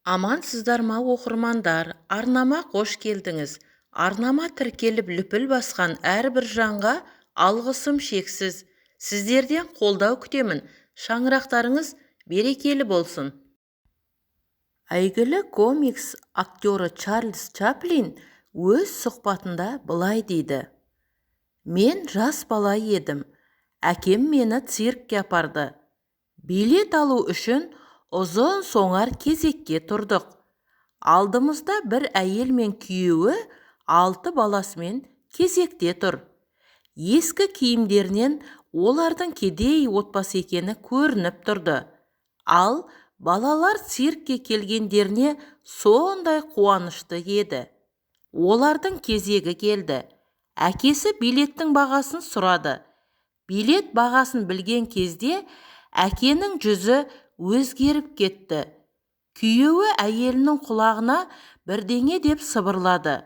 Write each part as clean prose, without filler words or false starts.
Амансыздар ма оқырмандар, арнама қош келдіңіз. Арнама тіркеліп лүпіл басқан әрбір жанға алғысым шексіз. Сіздерден қолдау күтемін. Шаңырақтарыңыз берекелі болсын. Әйгілі комикс актері Чарльз Чаплин өз сұхбатында былай дейді: Мен жас бала едім. Әкем мені циркке апарды. Билет алу үшін ұзын соңар кезекке тұрдық. Алдымызда бір әйел мен күйеуі 6 баласымен кезекте тұр. Ескі киімдерінен олардың кедей отбасы екені көрініп тұрды. Ал балалар циркке келгендеріне сондай қуанышты еді. Олардың кезегі келді. Әкесі билеттің бағасын сұрады. Билет бағасын білген кезде әкенің жүзі өзгеріп кетті. Күйеуі әйелінің құлағына бірдеңе деп сыбырлады.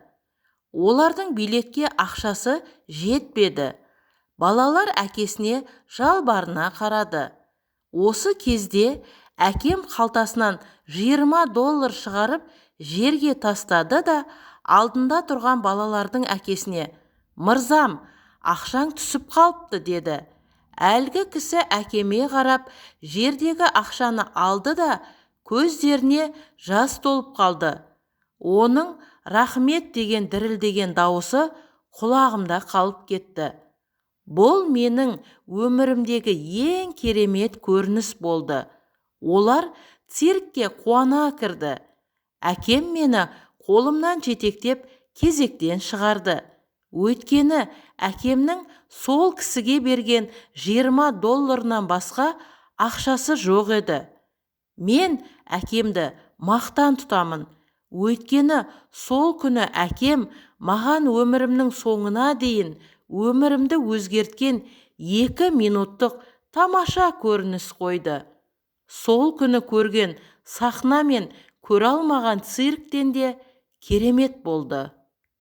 Олардың билетке ақшасы жетпеді. Балалар әкесіне жалбарына қарады. Осы кезде әкем қалтасынан $20 шығарып жерге тастады да алдында тұрған балалардың әкесіне: «Мырзам, ақшаң түсіп қалыпты», деді. Әлгі кісі әкеме қарап жердегі ақшаны алды да көздеріне жас толып қалды. Оның рахмет деген дірілдеген дауысы құлағымда қалып кетті. Бұл менің өмірімдегі ең керемет көрініс болды. Олар циркке қуана кірді. Әкем мені қолымнан жетектеп кезектен шығарды. Өйткені әкемнің сол кісіге берген $20 басқа ақшасы жоқ еді. Мен әкемді мақтан тұтамын. Өйткені сол күні әкем маған өмірімнің соңына дейін өмірімді өзгерткен 2 минуттық тамаша көрініс қойды. Сол күні көрген сахна мен көре алмаған цирктен де керемет болды.